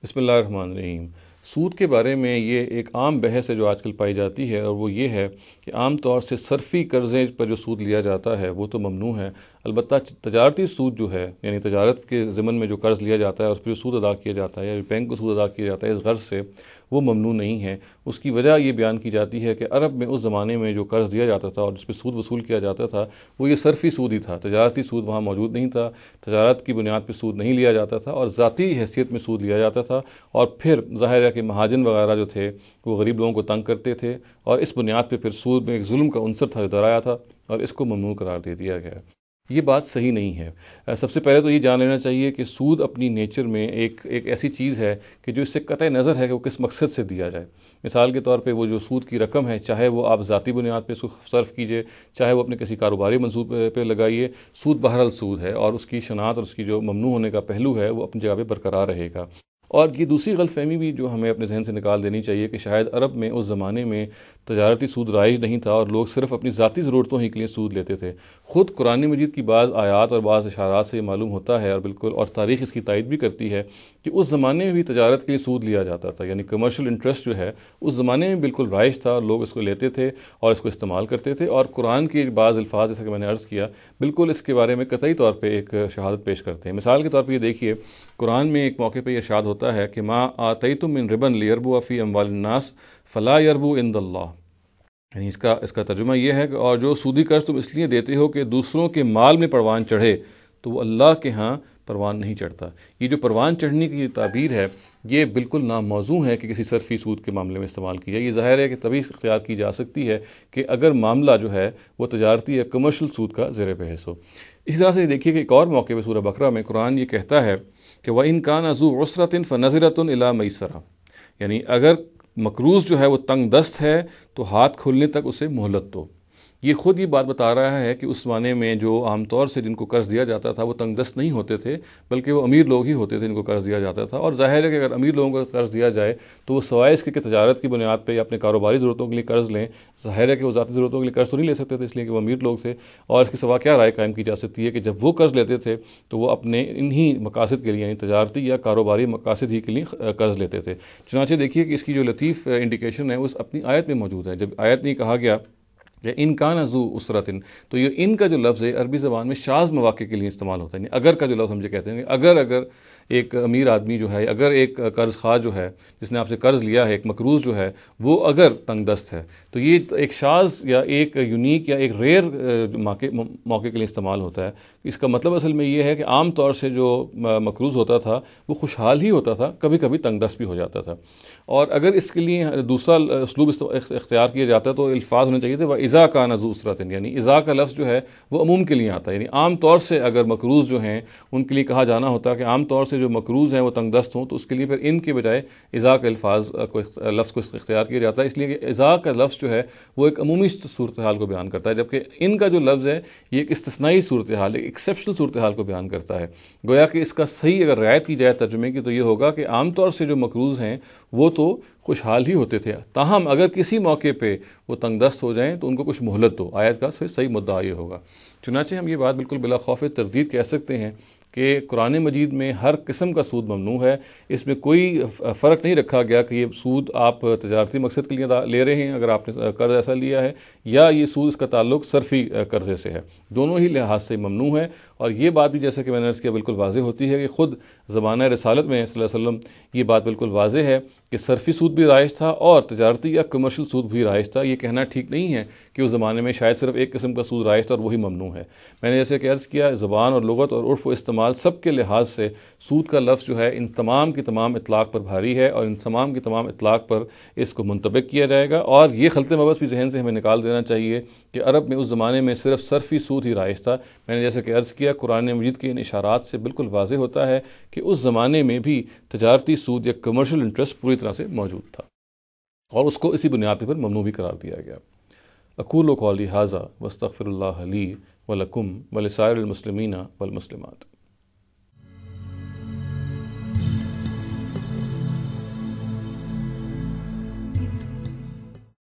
بسم اللہ الرحمن الرحیم۔ سود کے بارے میں یہ ایک عام بحث ہے جو آج کل پائی جاتی ہے، اور وہ یہ ہے کہ عام طور سے صرفی قرضے پر جو سود لیا جاتا ہے وہ تو ممنوع ہے، البتہ تجارتی سود جو ہے، یعنی تجارت کے ضمن میں جو قرض لیا جاتا ہے اس پہ جو سود ادا کیا جاتا ہے یا بینک کو سود ادا کیا جاتا ہے اس غرض سے، وہ ممنوع نہیں ہے۔ اس کی وجہ یہ بیان کی جاتی ہے کہ عرب میں اس زمانے میں جو قرض دیا جاتا تھا اور جس پہ سود وصول کیا جاتا تھا وہ یہ صرفی سود ہی تھا، تجارتی سود وہاں موجود نہیں تھا، تجارت کی بنیاد پہ سود نہیں لیا جاتا تھا اور ذاتی حیثیت میں سود لیا جاتا تھا، اور پھر ظاہر ہے کہ مہاجن وغیرہ جو تھے وہ غریب لوگوں کو تنگ کرتے تھے، اور اس بنیاد پہ پھر سود میں ایک ظلم کا عنصر تھا جو درایا تھا، اور اس کو ممنوع قرار دے دیا گیا۔ یہ بات صحیح نہیں ہے۔ سب سے پہلے تو یہ جان لینا چاہیے کہ سود اپنی نیچر میں ایک ایسی چیز ہے کہ جو اس سے قطع نظر ہے کہ وہ کس مقصد سے دیا جائے۔ مثال کے طور پہ وہ جو سود کی رقم ہے، چاہے وہ آپ ذاتی بنیاد پہ اس کو صرف کیجئے، چاہے وہ اپنے کسی کاروباری منصوبے پہ لگائیے، سود بہرحال سود ہے، اور اس کی شناخت اور اس کی جو ممنوع ہونے کا پہلو ہے وہ اپنی جگہ پہ برقرار رہے گا۔ اور یہ دوسری غلط فہمی بھی جو ہمیں اپنے ذہن سے نکال دینی چاہیے کہ شاید عرب میں اس زمانے میں تجارتی سود رائج نہیں تھا اور لوگ صرف اپنی ذاتی ضرورتوں ہی کے لیے سود لیتے تھے۔ خود قرآن مجید کی بعض آیات اور بعض اشارات سے یہ معلوم ہوتا ہے، اور بالکل اور تاریخ اس کی تائید بھی کرتی ہے کہ اس زمانے میں بھی تجارت کے لیے سود لیا جاتا تھا، یعنی کمرشل انٹرسٹ جو ہے اس زمانے میں بالکل رائج تھا، اور لوگ اس کو لیتے تھے اور اس کو استعمال کرتے تھے، اور قرآن کے بعض الفاظ جیسا کہ میں نے عرض کیا بالکل اس کے بارے میں قطعی طور پہ ایک شہادت پیش کرتے ہیں۔ مثال کے طور پہ یہ دیکھیے، قرآن میں ایک موقع پہ یہ ارشاد ہوتا ہے کہ ما آتیتم من ربا لیربو فی اموال الناس فلا یربو عند اللہ، یعنی اس کا ترجمہ یہ ہے کہ اور جو سودی قرض تم اس لیے دیتے ہو کہ دوسروں کے مال میں پروان چڑھے تو وہ اللہ کے ہاں پروان نہیں چڑھتا۔ یہ جو پروان چڑھنے کی تعبیر ہے یہ بالکل ناموزوں ہے کہ کسی صرفی سود کے معاملے میں استعمال کی جائے۔ یہ ظاہر ہے کہ تبھی اختیار کی جا سکتی ہے کہ اگر معاملہ جو ہے وہ تجارتی یا کمرشل سود کا زیر بحث ہو۔ اسی طرح سے دیکھیے کہ ایک اور موقع پہ سورہ بقرہ میں قرآن یہ کہتا ہے کہ وَإِن كَانَ ذُو عُسْرَةٍ فَنَظِرَةٌ إِلَىٰ مَيْسَرَةٍ، یعنی اگر مقروض جو ہے وہ تنگ دست ہے تو ہاتھ کھولنے تک اسے مہلت دو۔ یہ خود یہ بات بتا رہا ہے کہ اس زمانے میں جو عام طور سے جن کو قرض دیا جاتا تھا وہ تنگ دست نہیں ہوتے تھے، بلکہ وہ امیر لوگ ہی ہوتے تھے جن کو قرض دیا جاتا تھا، اور ظاہر ہے کہ اگر امیر لوگوں کو قرض دیا جائے تو وہ سوائے اس کے کہ تجارت کی بنیاد پہ یا اپنے کاروباری ضرورتوں کے لیے قرض لیں، ظاہر ہے کہ وہ ذاتی ضرورتوں کے لیے قرض تو نہیں لے سکتے تھے اس لیے کہ وہ امیر لوگ تھے، اور اس کے سوا کیا رائے قائم کی جا سکتی ہے کہ جب وہ قرض لیتے تھے تو وہ اپنے انہی مقاصد کے لیے، یعنی تجارتی یا کاروباری مقاصد ہی کے لیے قرض لیتے تھے۔ چنانچہ دیکھیے کہ اس کی جو لطیف انڈیکیشن ہے اس اپنی آیت میں موجود ہے۔ جب آیت میں کہا گیا کہ ان کان ذو عسرۃ، تو یہ ان کا جو لفظ ہے عربی زبان میں شاذ مواقع کے لیے استعمال ہوتا ہے، یعنی اگر کا جو لفظ ہم جو کہتے ہیں، اگر ایک امیر آدمی جو ہے، اگر ایک قرض خواہ جو ہے جس نے آپ سے قرض لیا ہے، ایک مقروض جو ہے وہ اگر تنگ دست ہے، تو یہ ایک شاذ یا ایک یونیک یا ایک ریئر موقع کے لیے استعمال ہوتا ہے۔ اس کا مطلب اصل میں یہ ہے کہ عام طور سے جو مقروض ہوتا تھا وہ خوشحال ہی ہوتا تھا، کبھی کبھی تنگ دست بھی ہو جاتا تھا۔ اور اگر اس کے لیے دوسرا اسلوب اختیار کیا جاتا ہے تو الفاظ ہونے چاہیے تھے وَإِذَا كَانَ ذُو عُسْرَةٍ، یعنی اذا کا لفظ جو ہے وہ عموم کے لیے آتا ہے، یعنی عام طور سے اگر مقروض جو ہیں ان کے لیے کہا جانا ہوتا ہے کہ عام طور سے جو مقروض ہیں وہ تنگ دست ہوں، تو اس کے لیے پھر ان کے بجائے اذا کے لفظ کو اختیار کیا جاتا ہے، اس لیے کہ اذا کا لفظ جو ہے وہ ایک عمومی صورتحال کو بیان کرتا ہے، جبکہ ان کا جو لفظ ہے یہ ایک استثنائی صورتحال، ایک ایکسیپشنل صورتحال کو بیان کرتا ہے۔ گویا کہ اس کا صحیح اگر رعایت کی جائے ترجمے کی تو یہ ہوگا کہ عام طور سے جو مقروض ہیں وہ تو خوشحال ہی ہوتے تھے، تاہم اگر کسی موقع پہ وہ تنگ دست ہو جائیں تو ان کو کچھ مہلت دو۔ آیت کا صحیح مدعا یہ ہوگا۔ چنانچہ ہم یہ بات بالکل بلا خوف تردید کہہ سکتے ہیں کہ قرآن مجید میں ہر قسم کا سود ممنوع ہے، اس میں کوئی فرق نہیں رکھا گیا کہ یہ سود آپ تجارتی مقصد کے لیے لے رہے ہیں اگر آپ نے قرض ایسا لیا ہے، یا یہ سود اس کا تعلق صرفی قرضے سے ہے، دونوں ہی لحاظ سے ممنوع ہے۔ اور یہ بات بھی جیسا کہ میں نے عرض کیا بالکل واضح ہوتی ہے کہ خود زمانہ رسالت میں صلی اللہ علیہ وسلم یہ بات بالکل واضح ہے کہ صرفی سود بھی رائج تھا اور تجارتی یا کمرشل سود بھی رائج تھا۔ یہ کہنا ٹھیک نہیں ہے کہ اس زمانے میں شاید صرف ایک قسم کا سود رائج تھا اور وہی ممنوع ہے۔ میں نے جیسے کہ عرض کیا زبان اور لغت اور عرف و استعمال سب کے لحاظ سے سود کا لفظ جو ہے ان تمام کی تمام اطلاق پر بھاری ہے، اور ان تمام کی تمام اطلاق پر اس کو منطبق کیا جائے گا۔ اور یہ خلط مبس بھی ذہن سے ہمیں نکال دینا چاہیے کہ عرب میں اس زمانے میں صرف صرفی سود ہی رائج تھا۔ میں نے جیسے کہ عرض کیا قرآن مجید کے ان اشارات سے بالکل واضح ہوتا ہے کہ اس زمانے میں بھی تجارتی سود یا کمرشل انٹرسٹ پوری طرح سے موجود تھا، اور اس کو اسی بنیاد پر ممنوع بھی قرار دیا گیا۔ اقول قولی ھذا واستغفر اللہ لی ولکم ولسائر المسلمین والمسلمات۔